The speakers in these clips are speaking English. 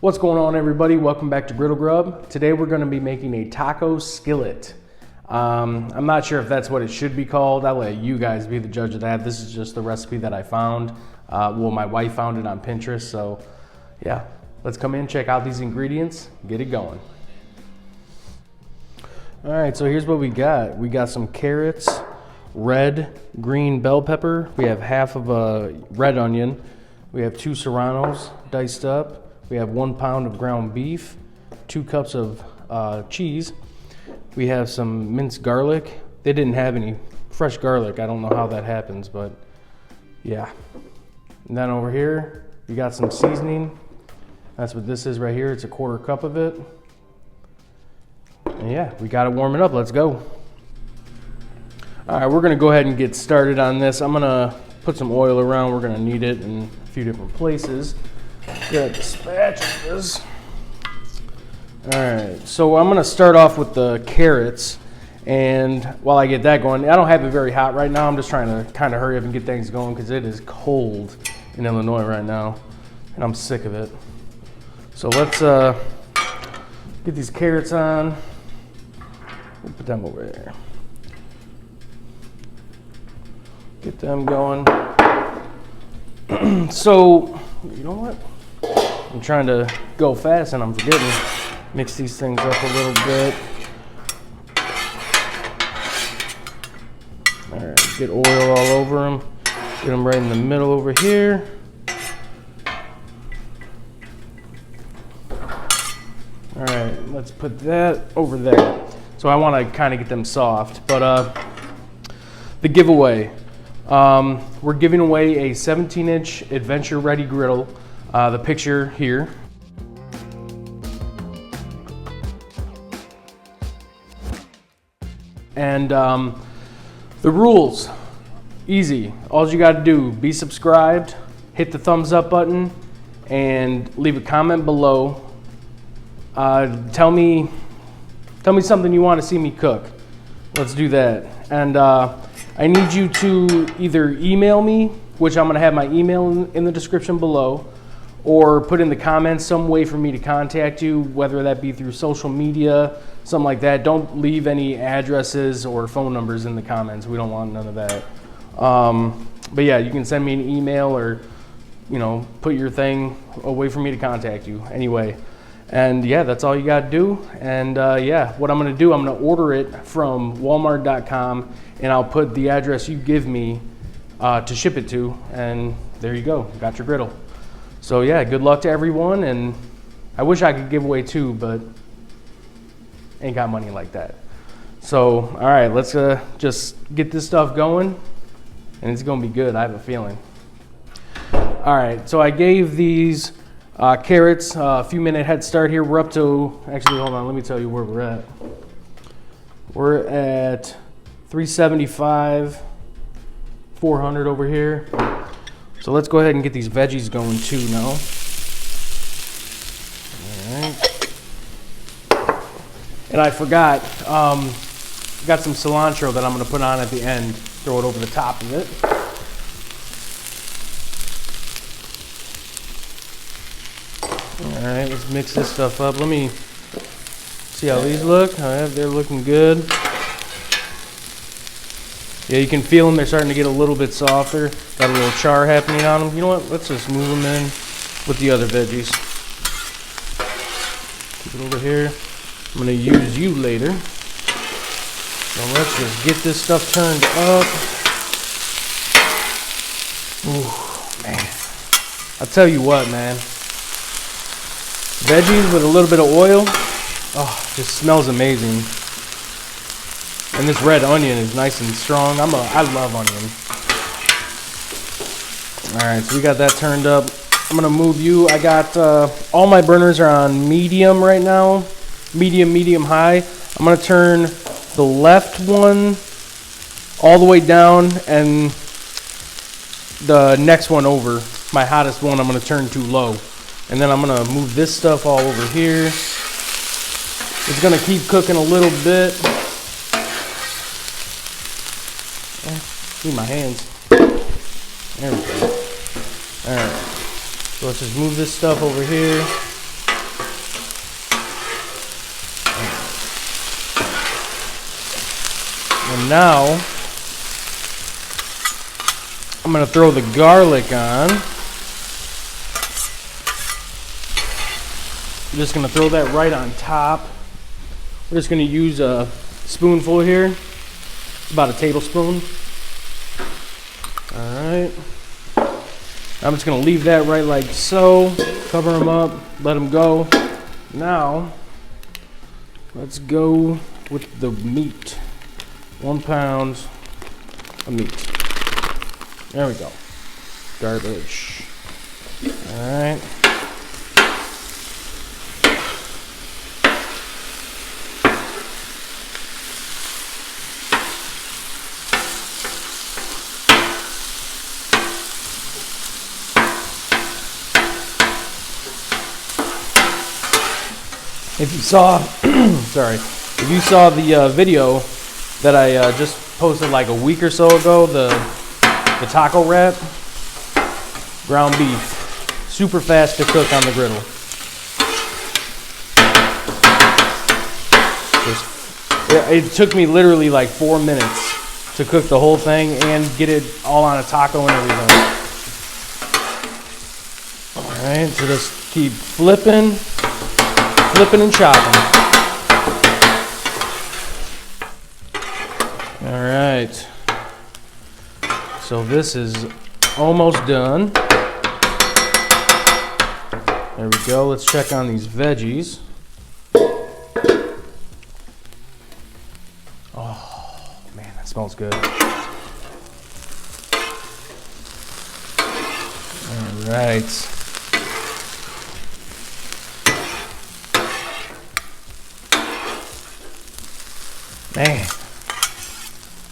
What's going on, everybody? Welcome back to Griddle Grub. Today we're going to be making a taco skillet. I'm not sure if that's what it should be called. I'll let you guys be the judge of that. This is just the recipe that I found. Well, my wife found it on Pinterest, so yeah. Let's come in, check out these ingredients, get it going. All right, so here's what we got. We got some carrots, red, green bell pepper. We have half of a red onion. We have 2 Serranos diced up. We have 1 pound of ground beef, 2 cups of cheese. We have some minced garlic. They didn't have any fresh garlic. I don't know how that happens, but yeah. And then over here, we got some seasoning. That's what this is right here. It's a 1/4 cup of it. And yeah, we got it warming up. Let's go. All right, we're gonna go ahead and get started on this. I'm gonna put some oil around. We're gonna need it in a few different places. Got the spatulas. All right, so I'm gonna start off with the carrots. And while I get that going, I don't have it very hot right now. I'm just trying to kind of hurry up and get things going because it is cold in Illinois right now. And I'm sick of it. So let's get these carrots on. We'll put them over there. Get them going. So, you know what? I'm trying to go fast and I'm forgetting. Mix these things up a little bit. All right, get oil all over them. Get them right in the middle over here. All right, let's put that over there. So I want to kind of get them soft, but the giveaway. We're giving away a 17-inch Adventure Ready griddle. The picture here. And the rules, easy. All you got to do, be subscribed, hit the thumbs up button, and leave a comment below. Tell me something you want to see me cook. Let's do that. And I need you to either email me, which I'm going to have my email in the description below, or put in the comments some way for me to contact you, whether that be through social media, something like that. Don't leave any addresses or phone numbers in the comments. We don't want none of that. But yeah, you can send me an email or, you know, put your thing, a way for me to contact you. Anyway. And yeah, that's all you got to do. And yeah, what I'm going to do, I'm going to order it from walmart.com and I'll put the address you give me to ship it to. And there you go, got your griddle. So yeah, good luck to everyone. And I wish I could give away 2, but ain't got money like that. So, all right, let's just get this stuff going and it's going to be good. I have a feeling. All right, so I gave these carrots, a few minute head start here. We're up to, actually, hold on, let me tell you where we're at. We're at 375, 400 over here. So let's go ahead and get these veggies going too now. All right. And I forgot, got some cilantro that I'm gonna put on at the end, throw it over the top of it. All right, let's mix this stuff up. Let me see how these look. All right, they're looking good. Yeah, you can feel them. They're starting to get a little bit softer. Got a little char happening on them. You know what? Let's just move them in with the other veggies. Keep it over here. I'm going to use you later. So let's just get this stuff turned up. Ooh, man. I'll tell you what, man. Veggies with a little bit of oil, oh, just smells amazing. And this red onion is nice and strong. I love onion. All right, so we got that turned up. I'm gonna move you. I got all my burners are on medium right now, medium, high. I'm gonna turn the left one all the way down, and the next one over, my hottest one, I'm gonna turn to low. And then I'm gonna move this stuff all over here. It's gonna keep cooking a little bit. Need my hands. There we go. All right. So let's just move this stuff over here. now I'm gonna throw the garlic on. I'm just gonna throw that right on top. We're just gonna use a spoonful here. It's about a tablespoon. All right. I'm just gonna leave that right like so. Cover them up, let them go. Now, let's go with the meat. 1 pound of meat. There we go. Garbage. All right. If you saw, sorry, if you saw the video that I just posted like a week or so ago, the taco wrap, ground beef, super fast to cook on the griddle. It took me literally like 4 minutes to cook the whole thing and get it all on a taco and everything. All right, so just keep flipping and chopping. All right. So this is almost done. There we go. Let's check on these veggies. Oh, man, that smells good. All right. Man,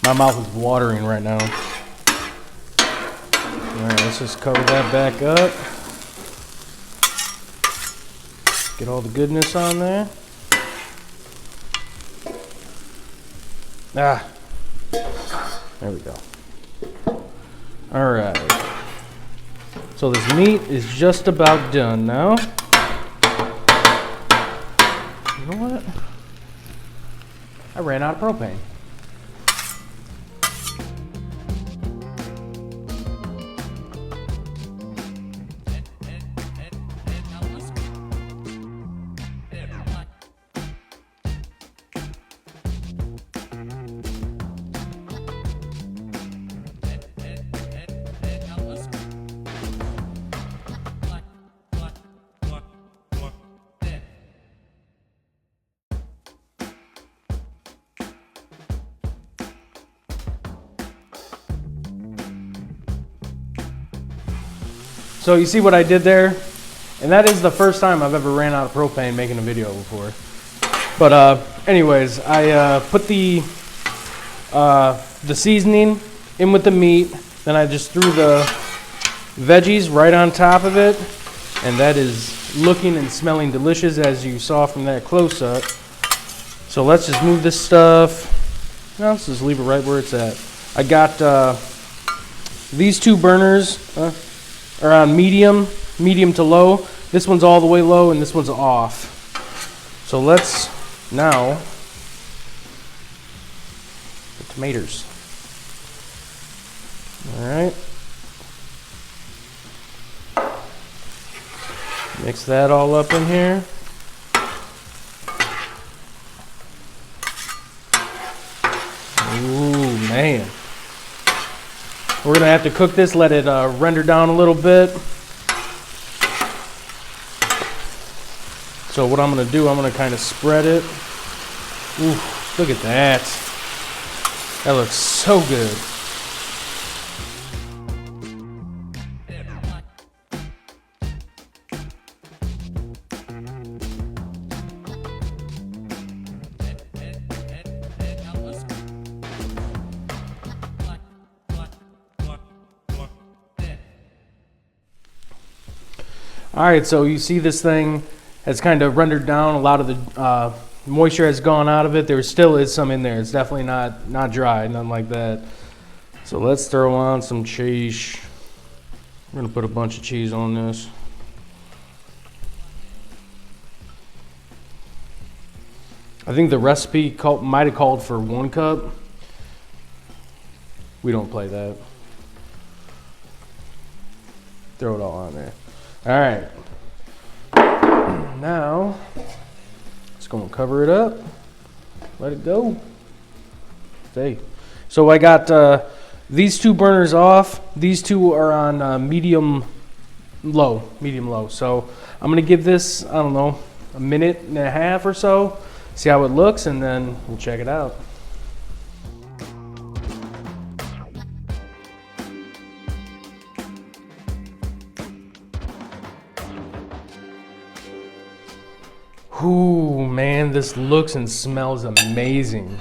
my mouth is watering right now. All right, let's just cover that back up. Get all the goodness on there. Ah, there we go. All right. So this meat is just about done now. You know what? I ran out of propane. So you see what I did there? And that is the first time I've ever ran out of propane making a video before. But anyways, I put the seasoning in with the meat. Then I just threw the veggies right on top of it. And that is looking and smelling delicious, as you saw from that close-up. So let's just move this stuff. No, let's just leave it right where it's at. I got these two burners are on medium to low. This one's all the way low and this one's off. So let's now the tomatoes. All right. Mix that all up in here. Ooh, man. We're gonna have to cook this, let it render down a little bit. So what I'm gonna do, I'm gonna kind of spread it. Ooh, look at that. That looks so good. All right, so you see this thing has kind of rendered down. A lot of the moisture has gone out of it. There still is some in there. It's definitely not dry, nothing like that. So let's throw on some cheese. We're gonna put a bunch of cheese on this. I think the recipe might have called for 1 cup, We don't play that. Throw it all on there. All right. Now, just gonna cover it up. Let it go. Okay. So I got these two burners off. These two are on medium low. So I'm gonna give this, I don't know, a minute and a half or so. See how it looks, and then we'll check it out. Ooh, man, this looks and smells amazing.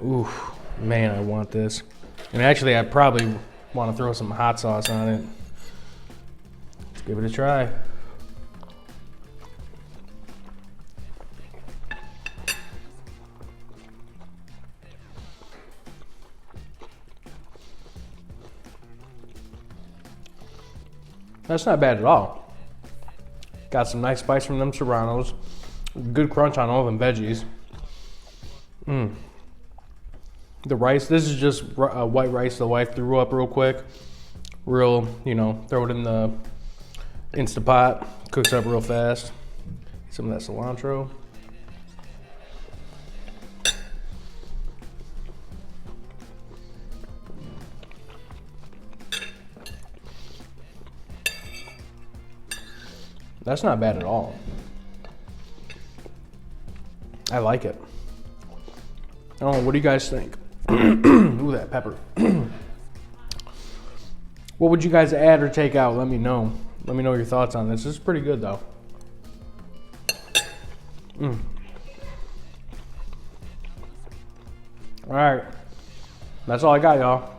Ooh, man, I want this. And actually, I probably want to throw some hot sauce on it. Let's give it a try. That's not bad at all. Got some nice spice from them Serranos. Good crunch on all them veggies. The rice, this is just white rice the wife threw up real quick. Real, you know, throw it in the instapot. Cooks up real fast. Some of that cilantro. That's not bad at all. I like it. Oh, what do you guys think? Ooh, that pepper. What would you guys add or take out? Let me know. Let me know your thoughts on this. This is pretty good though. All right. That's all I got, y'all.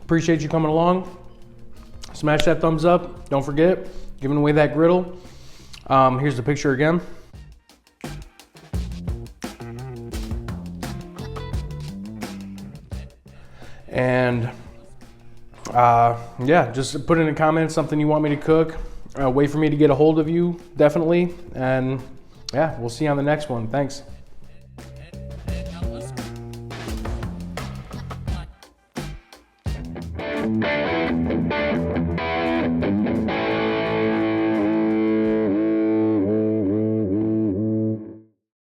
Appreciate you coming along. Smash that thumbs up. Don't forget, giving away that griddle. Here's the picture again. And yeah, just put in the comments something you want me to cook. Wait for me to get a hold of you, definitely. And yeah, we'll see you on the next one. Thanks.